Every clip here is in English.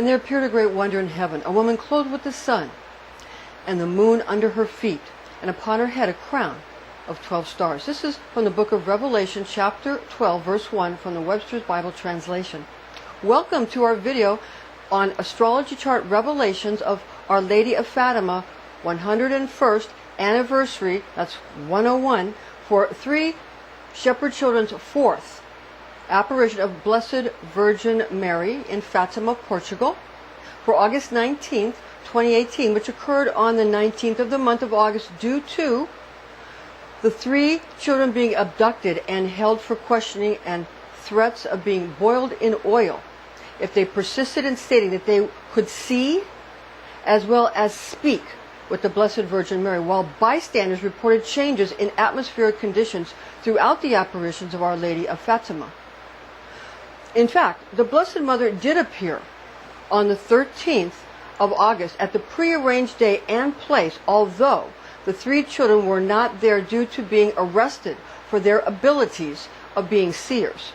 there appeared a great wonder in heaven, a woman clothed with the sun, and the moon under her feet, and upon her head a crown of 12 stars. This is from the book of Revelation, chapter 12, verse 1, from the Webster's Bible translation. Welcome to our video on astrology chart revelations of Our Lady of Fatima, 101st anniversary, that's 101, for 3 shepherd children's 4th apparition of Blessed Virgin Mary in Fatima, Portugal, for August 19th, 2018, which occurred on the 19th of the month of August due to the 3 children being abducted and held for questioning and threats of being boiled in oil if they persisted in stating that they could see as well as speak with the Blessed Virgin Mary, while bystanders reported changes in atmospheric conditions throughout the apparitions of Our Lady of Fatima. In fact, the Blessed Mother did appear on the 13th of August at the prearranged day and place, although the 3 children were not there due to being arrested for their abilities of being seers.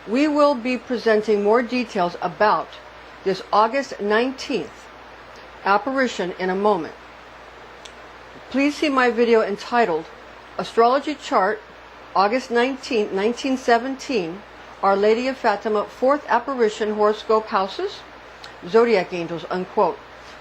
We will be presenting more details about this August 19th apparition in a moment. Please see my video entitled Astrology Chart, August 19, 1917, Our Lady of Fatima, 4th Apparition, Horoscope Houses, Zodiac Angels, unquote,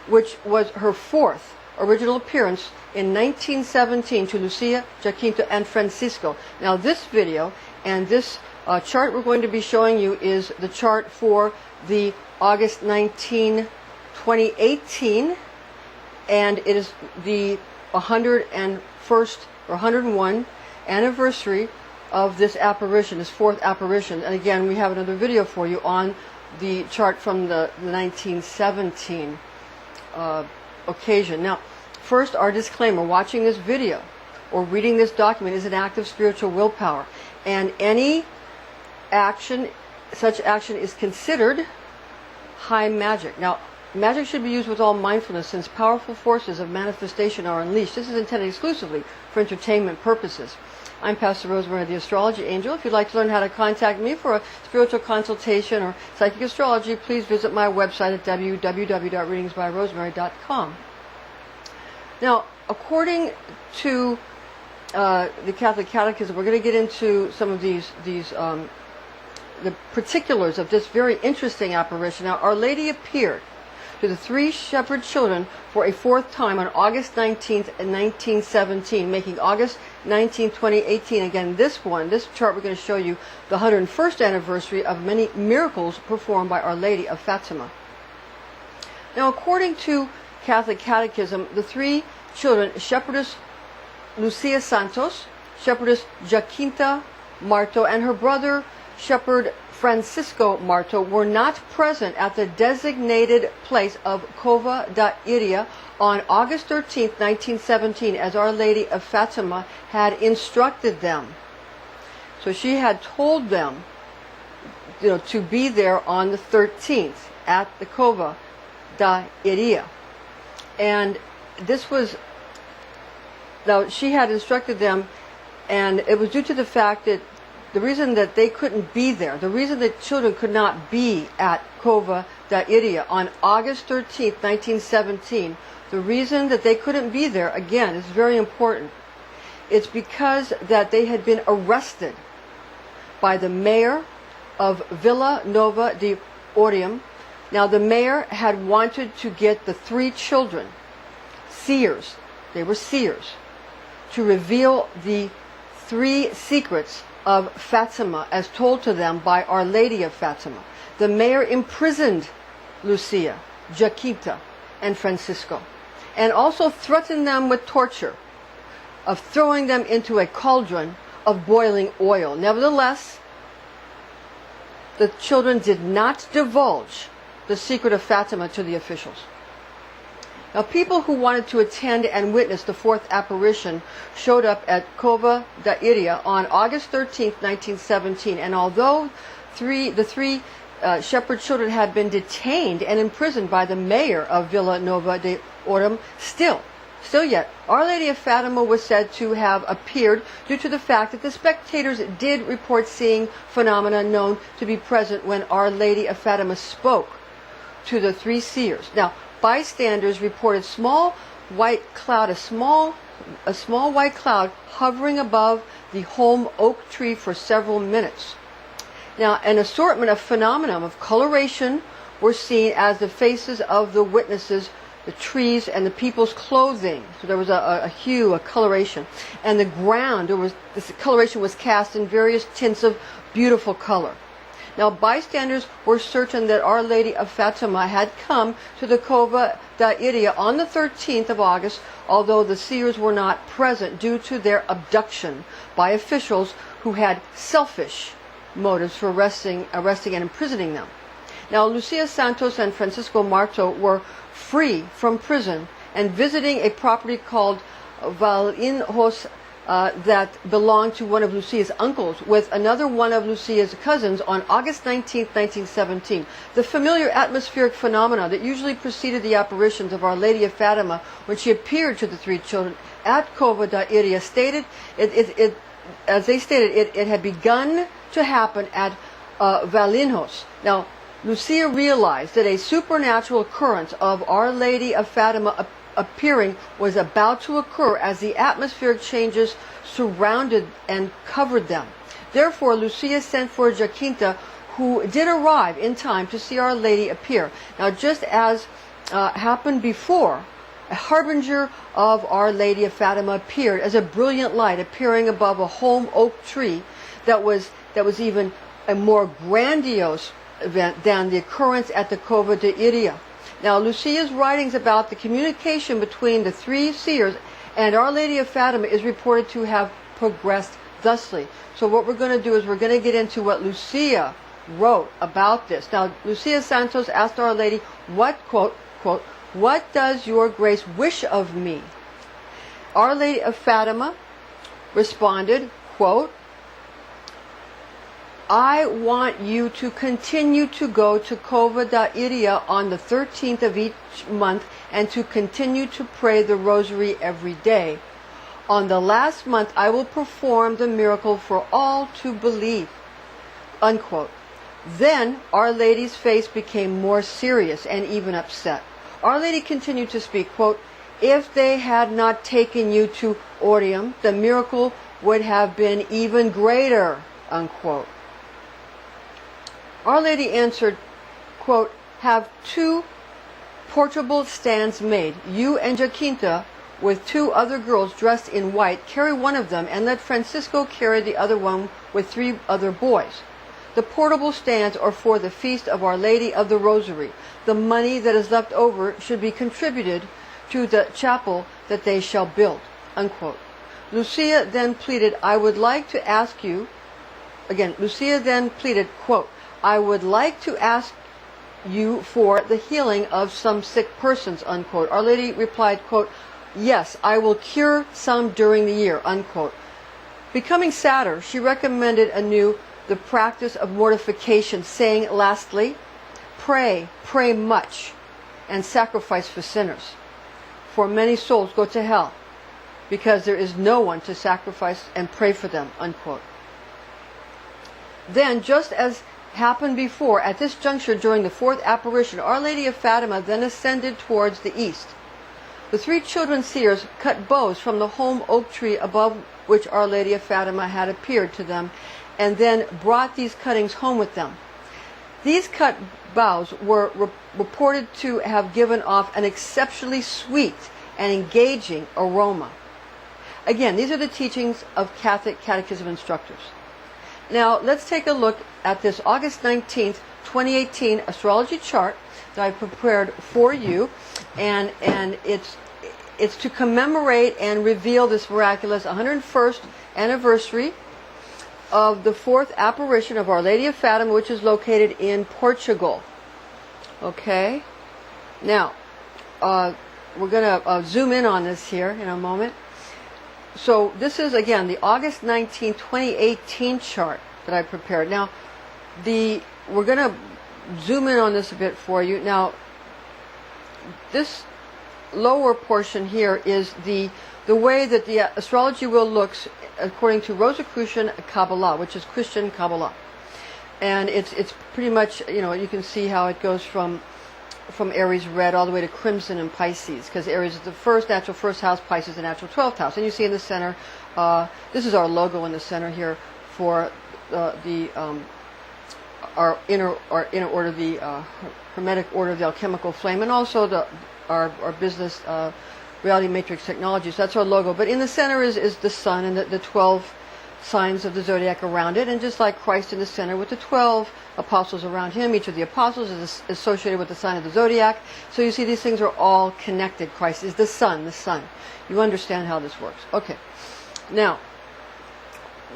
which was her 4th original appearance in 1917 to Lucia, Jacinta, and Francisco. Now this video and this chart we're going to be showing you is the chart for the August 19, 2018, and it is the 101st or 101 anniversary of this apparition, this 4th apparition. And again, we have another video for you on the chart from the 1917 occasion. Now, first, our disclaimer: watching this video or reading this document is an act of spiritual willpower, and any action, such action, is considered high magic. Now, magic should be used with all mindfulness, since powerful forces of manifestation are unleashed. This is intended exclusively for entertainment purposes. I'm Pastor Rosemary, the Astrology Angel. If you'd like to learn how to contact me for a spiritual consultation or psychic astrology, please visit my website at www.readingsbyrosemary.com. Now, according to the Catholic Catechism, we're going to get into some of the particulars of this very interesting apparition. Now, Our Lady appeared to the 3 shepherd children for a 4th time on August 19th, 1917, making August 19, 2018, again, this chart we're going to show you, the 101st anniversary of many miracles performed by Our Lady of Fatima. Now, according to Catholic Catechism, the 3 children, Shepherdess Lucia Santos, Shepherdess Jacinta Marto, and her brother, Shepherd Francisco Marto, were not present at the designated place of Cova da Iria on August 13, 1917, as Our Lady of Fatima had instructed them. So she had told them, to be there on the 13th at the Cova da Iria. And this was, now she had instructed them, and it was due to the fact that the reason that they couldn't be there, the reason that children could not be at Cova da Iria on August 13th, 1917, the reason that they couldn't be there, again, is very important. It's because that they had been arrested by the mayor of Villa Nova de Urim. Now, the mayor had wanted to get the 3 children, seers, they were seers, to reveal the 3 secrets of Fatima as told to them by Our Lady of Fatima. The mayor imprisoned Lucia, Jacinta, and Francisco, and also threatened them with torture, of throwing them into a cauldron of boiling oil. Nevertheless, the children did not divulge the secret of Fatima to the officials. Now, people who wanted to attend and witness the 4th apparition showed up at Cova da Iria on August 13, 1917, and although the three shepherd children had been detained and imprisoned by the mayor of Villa Nova de Urim, still yet, Our Lady of Fatima was said to have appeared due to the fact that the spectators did report seeing phenomena known to be present when Our Lady of Fatima spoke to the three seers. Now, bystanders reported small white cloud, a small white cloud hovering above the home oak tree for several minutes. Now, an assortment of phenomena of coloration were seen as the faces of the witnesses, the trees, and the people's clothing. So there was a hue, a coloration. And the ground, this coloration was cast in various tints of beautiful color. Now, bystanders were certain that Our Lady of Fatima had come to the Cova da Iria on the 13th of August, although the seers were not present due to their abduction by officials who had selfish motives for arresting and imprisoning them. Now, Lucia Santos and Francisco Marto were free from prison and visiting a property called Valinhos that belonged to one of Lucia's uncles with another one of Lucia's cousins on August 19, 1917. The familiar atmospheric phenomena that usually preceded the apparitions of Our Lady of Fatima when she appeared to the three children at Cova da Iria it had begun to happen at Valinhos. Now, Lucia realized that a supernatural occurrence of Our Lady of Fatima appearing was about to occur as the atmospheric changes surrounded and covered them. Therefore, Lucia sent for Jacinta, who did arrive in time to see Our Lady appear. Now, just as happened before, a harbinger of Our Lady of Fatima appeared as a brilliant light appearing above a home oak tree that was even a more grandiose event than the occurrence at the Cova de Iria. Now, Lucia's writings about the communication between the three seers and Our Lady of Fatima is reported to have progressed thusly. So what we're going to do is we're going to get into what Lucia wrote about this. Now, Lucia Santos asked Our Lady, what, quote, what does your grace wish of me? Our Lady of Fatima responded, quote, I want you to continue to go to Cova da Iria on the 13th of each month and to continue to pray the rosary every day. On the last month, I will perform the miracle for all to believe. Unquote. Then Our Lady's face became more serious and even upset. Our Lady continued to speak, quote, if they had not taken you to Urim, the miracle would have been even greater. Unquote. Our Lady answered, quote, have two portable stands made. You and Jacinta, with two other girls dressed in white, carry one of them, and let Francisco carry the other one with three other boys. The portable stands are for the feast of Our Lady of the Rosary. The money that is left over should be contributed to the chapel that they shall build. Unquote. Lucia then pleaded, I would like to ask you, again, Lucia then pleaded, quote, I would like to ask you for the healing of some sick persons, unquote. Our Lady replied, quote, yes, I will cure some during the year, unquote. Becoming sadder, she recommended anew the practice of mortification, saying lastly, pray much, and sacrifice for sinners. For many souls go to hell, because there is no one to sacrifice and pray for them, unquote. Then, just as happened before, at this juncture during the fourth apparition, Our Lady of Fatima then ascended towards the east. The three children seers cut boughs from the home oak tree above which Our Lady of Fatima had appeared to them, and then brought these cuttings home with them. These cut boughs were reported to have given off an exceptionally sweet and engaging aroma. Again, these are the teachings of Catholic Catechism instructors. Now, let's take a look at this August 19th, 2018 astrology chart that I prepared for you, and it's to commemorate and reveal this miraculous 101st anniversary of the fourth apparition of Our Lady of Fatima, which is located in Portugal. Okay? Now, we're going to zoom in on this here in a moment. So this is, again, the August 19, 2018 chart that I prepared. Now, we're going to zoom in on this a bit for you. Now, this lower portion here is the way that the astrology wheel looks according to Rosicrucian Kabbalah, which is Christian Kabbalah. And it's pretty much, you can see how it goes from from Aries red all the way to crimson in Pisces, because Aries is the natural first house, Pisces the natural 12th house. And you see in the center, this is our logo in the center here for our inner order, the Hermetic order of the alchemical flame, and also our business reality matrix technology. So that's our logo. But in the center is the sun and the 12 signs of the zodiac around it, and just like Christ in the center with the 12 apostles around him, each of the apostles is associated with the sign of the zodiac. So you see these things are all connected. Christ is the sun. You understand how this works. Okay. Now,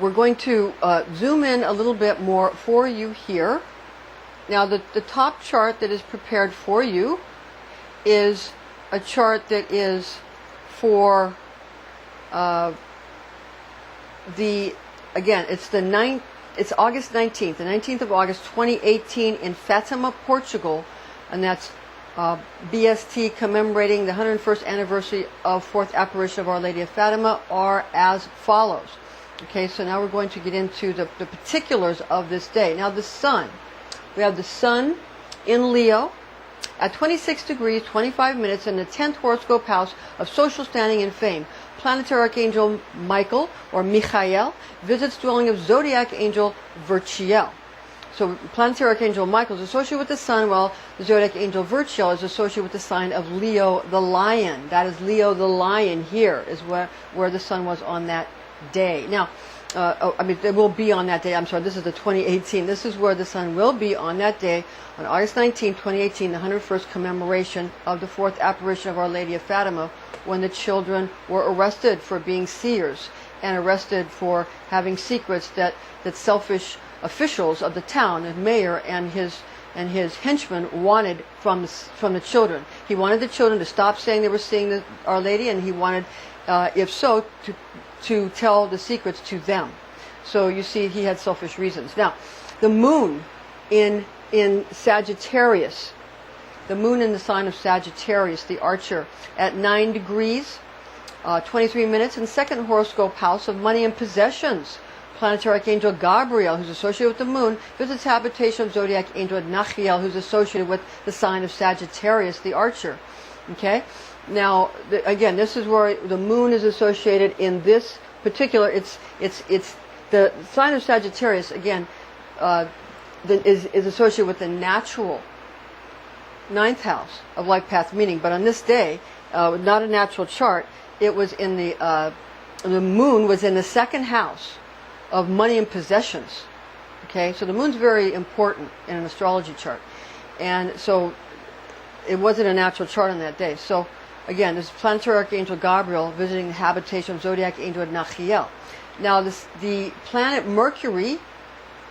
we're going to zoom in a little bit more for you here. Now, the top chart that is prepared for you is a chart that is for it's August 19th, the 19th of August 2018 in Fatima, Portugal, and that's BST commemorating the 101st anniversary of fourth apparition of Our Lady of Fatima are as follows. Okay, so now we're going to get into the particulars of this day. Now the sun, we have the sun in Leo at 26 degrees 25 minutes in the 10th horoscope house of social standing and fame. Planetary Archangel Michael, or Michael, visits dwelling of Zodiac Angel Virchiel. So Planetary Archangel Michael is associated with the sun, while the Zodiac Angel Virchiel is associated with the sign of Leo the Lion. That is Leo the Lion here, is where the sun was on that day. Now, it will be on that day. I'm sorry, this is the 2018. This is where the sun will be on that day, on August 19, 2018, the 101st commemoration of the fourth apparition of Our Lady of Fatima, when the children were arrested for being seers and arrested for having secrets that selfish officials of the town, the mayor and his henchmen, wanted from the children. He wanted the children to stop saying they were seeing Our Lady, and he wanted, if so, to tell the secrets to them. So you see, he had selfish reasons. Now, the moon in Sagittarius, the moon in the sign of Sagittarius, the archer, at 9 degrees, 23 minutes, in second horoscope house of money and possessions. Planetary Archangel Gabriel, who's associated with the moon, visits habitation of Zodiac Angel Nachiel, who's associated with the sign of Sagittarius, the archer. Okay? Now, again, this is where the moon is associated in this particular, it's the sign of Sagittarius, again, is associated with the natural 9th house of life path meaning. But on this day, not a natural chart, it was in the moon was in the second house of money and possessions. Okay, so the moon's very important in an astrology chart, and so it wasn't a natural chart on that day. So again, this is Planetary Archangel Gabriel visiting the habitation of Zodiac Angel Nachiel. Now, the planet Mercury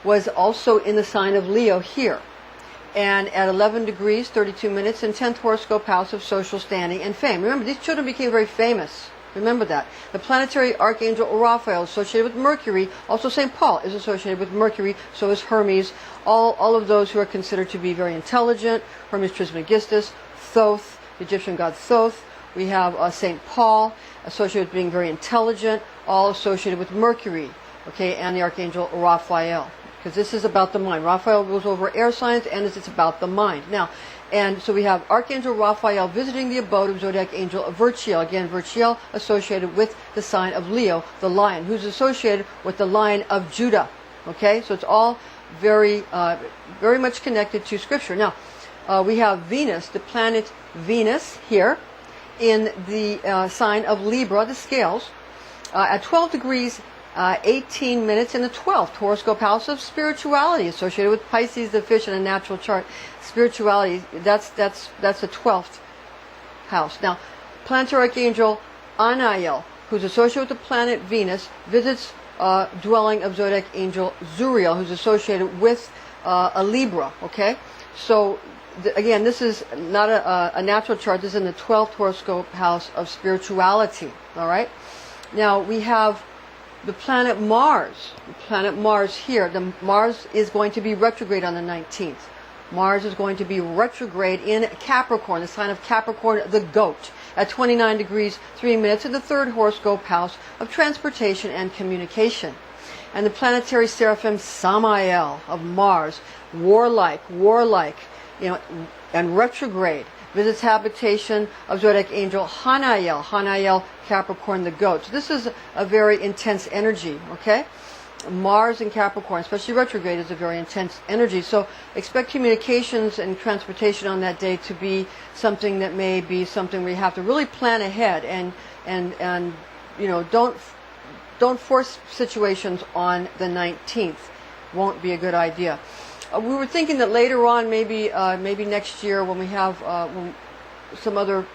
was also in the sign of Leo here, and at 11 degrees 32 minutes in 10th horoscope house of social standing and fame. Remember, these children became very famous. Remember that. The planetary archangel Raphael is associated with Mercury. Also, St. Paul is associated with Mercury. So is Hermes. All of those who are considered to be very intelligent. Hermes Trismegistus, Thoth, the Egyptian god Thoth. We have St. Paul associated with being very intelligent, all associated with Mercury. Okay, and the archangel Raphael, because this is about the mind. Raphael goes over air signs, and it's about the mind. Now, and so we have Archangel Raphael visiting the abode of Zodiac Angel Virchiel. Again, Virchiel associated with the sign of Leo, the lion, who's associated with the Lion of Judah. Okay, so it's all very much connected to Scripture. Now, we have Venus, the planet Venus here, in the sign of Libra, the scales, at 12 degrees 18 minutes in the 12th horoscope house of spirituality, associated with Pisces, the fish, in a natural chart. Spirituality, that's the 12th house. Now, planetary archangel Anael, who's associated with the planet Venus, visits dwelling of Zodiac Angel Zuriel, who's associated with a Libra. Okay, so again, this is not a natural chart. This is in the 12th horoscope house of spirituality. All right. Now we have the planet Mars. The planet Mars here. Mars is going to be retrograde on the 19th. Mars is going to be retrograde in Capricorn, the sign of Capricorn, the goat, at 29 degrees 3 minutes in the third horoscope house of transportation and communication. And the planetary seraphim Samael of Mars, warlike, and retrograde. Visits habitation of Zodiac angel Hanael. Hanael, Capricorn, the goat. So this is a very intense energy, okay? Mars in Capricorn, especially retrograde, is a very intense energy. So expect communications and transportation on that day to be something that may be something where you have to really plan ahead and you know, don't force situations on the 19th. Won't be a good idea. We were thinking that later on, maybe next year, when we have some other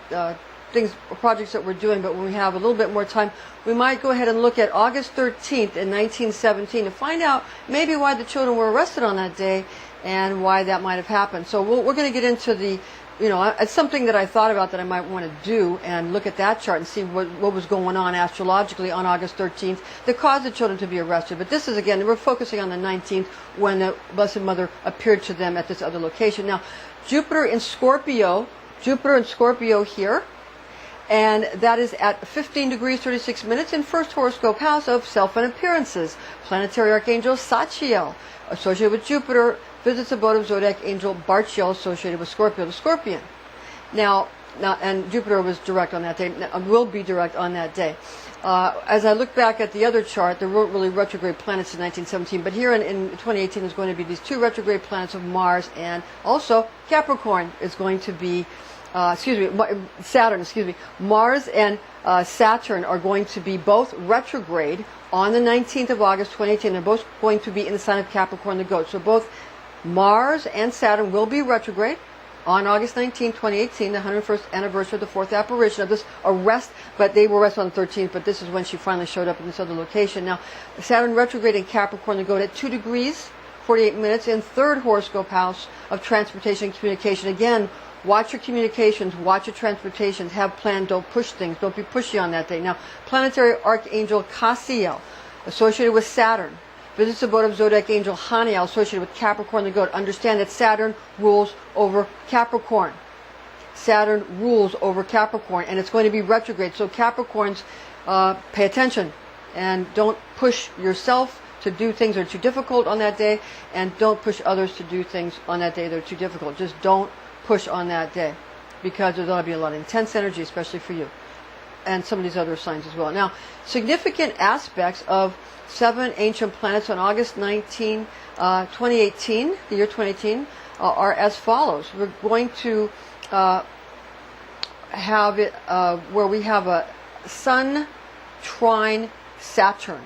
things, projects that we're doing, but when we have a little bit more time, we might go ahead and look at August 13th in 1917 to find out maybe why the children were arrested on that day and why that might have happened. So we're going to get into the, you know, it's something that I thought about that I might want to do and look at that chart and see what was going on astrologically on August 13th that caused the children to be arrested. But this is, again, we're focusing on the 19th when the Blessed Mother appeared to them at this other location. Now, Jupiter in Scorpio here, and that is at 15 degrees 36 minutes in first horoscope house of self and appearances. Planetary Archangel Sachiel, associated with Jupiter, visits abode of Zodiac angel Barchiel, associated with Scorpio, the Scorpion. Now, and Jupiter was direct on that day, will be direct on that day. As I look back at the other chart, there weren't really retrograde planets in 1917, but here in 2018 there's going to be these two retrograde planets of Mars, and also Capricorn is going to be, Saturn, Mars and Saturn are going to be both retrograde on the 19th of August 2018. They're both going to be in the sign of Capricorn, the goat. So both Mars and Saturn will be retrograde on August 19, 2018, the 101st anniversary of the fourth apparition of this arrest, but they were arrested on the 13th, but this is when she finally showed up in this other location. Now, Saturn retrograde in Capricorn, the goat, at 2 degrees, 48 minutes in third horoscope house of transportation and communication. Again, watch your communications, watch your transportations, have planned, don't push things, don't be pushy on that day. Now, planetary archangel Cassiel, associated with Saturn, visits abode of Zodiac angel Haniel, associated with Capricorn, the goat. Understand that Saturn rules over Capricorn. Saturn rules over Capricorn, and it's going to be retrograde. So Capricorns, pay attention and don't push yourself to do things that are too difficult on that day, and don't push others to do things on that day that are too difficult. Just don't push on that day, because there's going to be a lot of intense energy, especially for you and some of these other signs as well. Now, significant aspects of 7 ancient planets on August 19, 2018, the year 2018, are as follows. We're going to have it where we have a Sun trine Saturn.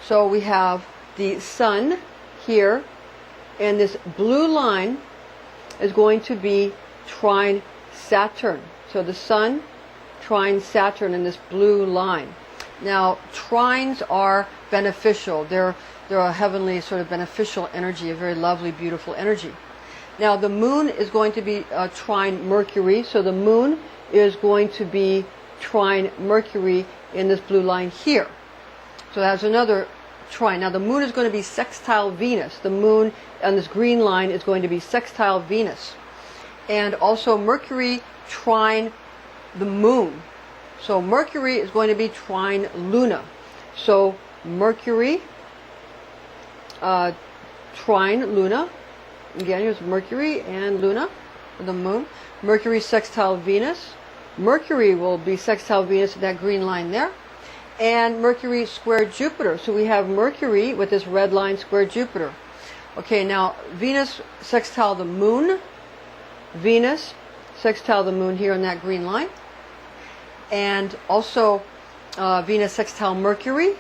So we have the Sun here, and this blue line is going to be trine Saturn. So the Sun trine Saturn in this blue line. Now, trines are beneficial. They're a heavenly sort of beneficial energy, a very lovely, beautiful energy. Now, the Moon is going to be trine Mercury. So the Moon is going to be trine Mercury in this blue line here. So that's another trine. Now, the Moon is going to be sextile Venus. The Moon on this green line is going to be sextile Venus. And also Mercury trine the Moon. So Mercury is going to be trine Luna. So Mercury trine Luna. Again, here's Mercury and Luna, the Moon. Mercury sextile Venus. Mercury will be sextile Venus in that green line there. And Mercury square Jupiter. So we have Mercury with this red line square Jupiter. Okay, now Venus sextile the Moon. Venus sextile the Moon here in that green line. And also Venus sextile Mercury.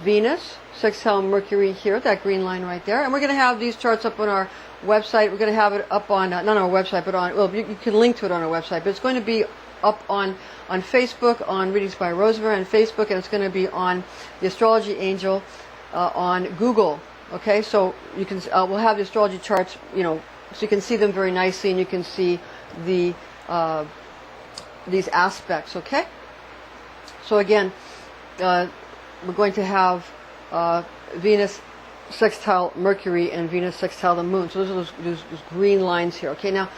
Venus sextile Mercury here, that green line right there. And we're going to have these charts up on our website. We're going to have it up on, not on our website, but on, well, you can link to it on our website, but it's going to be up on Facebook, on Readings by Rosemary on Facebook, and it's going to be on the Astrology Angel on Google. Okay, so you can, we'll have the astrology charts, you know, so you can see them very nicely, and you can see the these aspects. Okay, so again, we're going to have Venus sextile Mercury and Venus sextile the Moon. So those are those green lines here. Okay, now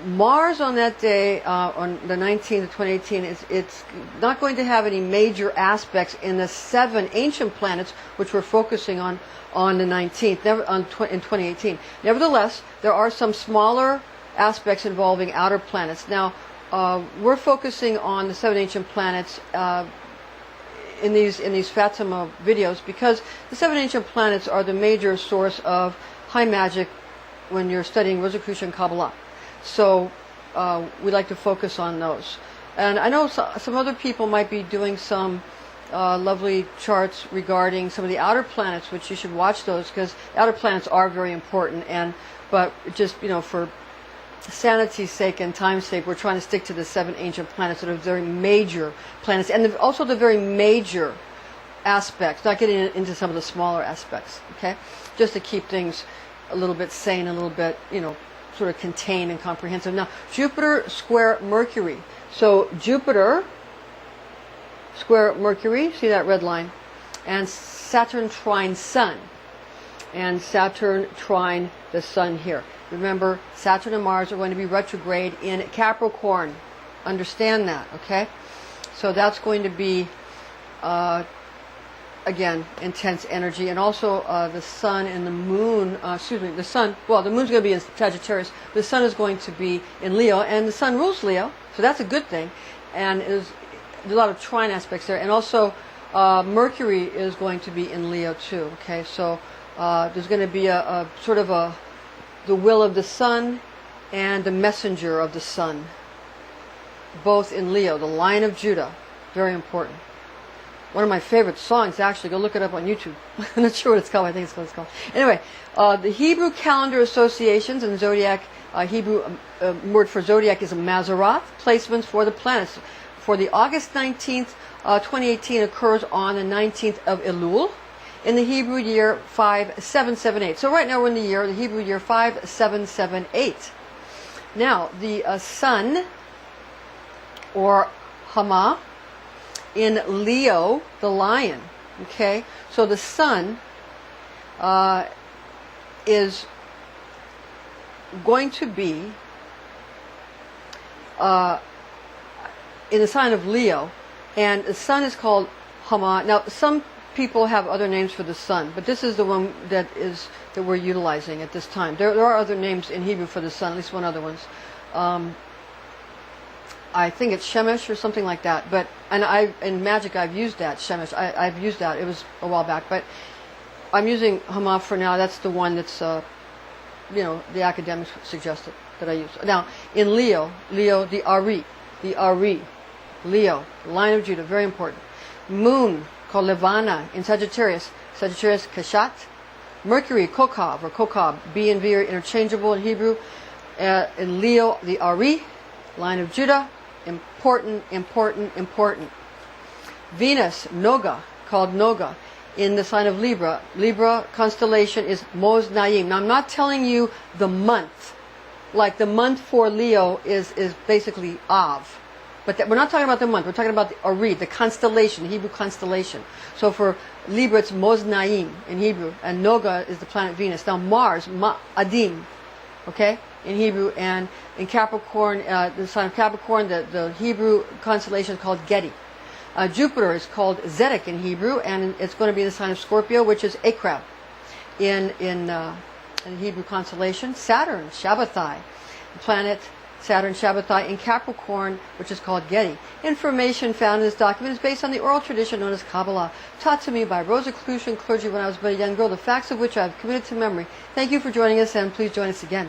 Mars on that day, on the 19th of 2018, it's not going to have any major aspects in the 7 ancient planets, which we're focusing on the 19th, in 2018. Nevertheless, there are some smaller aspects involving outer planets. Now, we're focusing on the 7 ancient planets in these Fatima videos because the 7 ancient planets are the major source of high magic when you're studying Rosicrucian Kabbalah. So we like to focus on those. And I know some other people might be doing some lovely charts regarding some of the outer planets, which you should watch those because outer planets are very important. But just, for sanity's sake and time's sake, we're trying to stick to the 7 ancient planets that are very major planets, and also the very major aspects, not getting into some of the smaller aspects, okay? Just to keep things a little bit sane, a little bit, sort of contained and comprehensive. Now, Jupiter square Mercury. So Jupiter square Mercury, see that red line, and Saturn trine Sun, and Saturn trine the Sun here. Remember, Saturn and Mars are going to be retrograde in Capricorn. Understand that, okay? So that's going to be, again, intense energy. And also the Sun and the Moon, the Sun, well, the Moon's going to be in Sagittarius. The Sun is going to be in Leo, and the Sun rules Leo, so that's a good thing. And there's a lot of trine aspects there. And also, Mercury is going to be in Leo too, okay? So there's going to be a sort of the will of the Sun and the messenger of the Sun, both in Leo, the Lion of Judah, very important. One of my favorite songs, actually, go look it up on YouTube. I'm not sure what it's called, I think it's what it's called. Anyway, the Hebrew calendar associations and Zodiac, Hebrew word for Zodiac is a Mazzaroth, placements for the planets. For the August 19th, 2018 occurs on the 19th of Elul, in the Hebrew year 5778. So right now we're in the Hebrew year 5778. Now, the Sun, or Hama, in Leo, the Lion, okay? So the Sun is going to be in the sign of Leo, and the Sun is called Hama. Now, some people have other names for the Sun, but this is the one that we're utilizing at this time. There are other names in Hebrew for the Sun, at least one other ones. I think it's Shemesh or something like that. But in magic I've used that Shemesh. I've used that. It was a while back, but I'm using Hama for now. That's the one that's the academics suggested that I use. Now in Leo, the Ari, Leo, Lion of Judah, very important. Moon, called Levana, in Sagittarius Kashat. Mercury, Kokav, or Kokab, B and V are interchangeable in Hebrew. In Leo, the Ari, Lion of Judah, important. Venus, Noga, called Noga, in the sign of Libra. Libra constellation is Moz Naim. Now I'm not telling you the month. Like the month for Leo is basically Av. But we're not talking about the month. We're talking about the Ari, the constellation, the Hebrew constellation. So for Libra, it's Moz Naim in Hebrew, and Noga is the planet Venus. Now Mars, Adim, okay, in Hebrew, and in Capricorn, the sign of Capricorn, the Hebrew constellation is called Gedi. Jupiter is called Zedek in Hebrew, and it's going to be the sign of Scorpio, which is Akrab in the Hebrew constellation. Saturn, Shabbatai, the planet Saturn Shabbatai in Capricorn, which is called Gedi. Information found in this document is based on the oral tradition known as Kabbalah, taught to me by Rosicrucian clergy when I was but a young girl, the facts of which I have committed to memory. Thank you for joining us, and please join us again.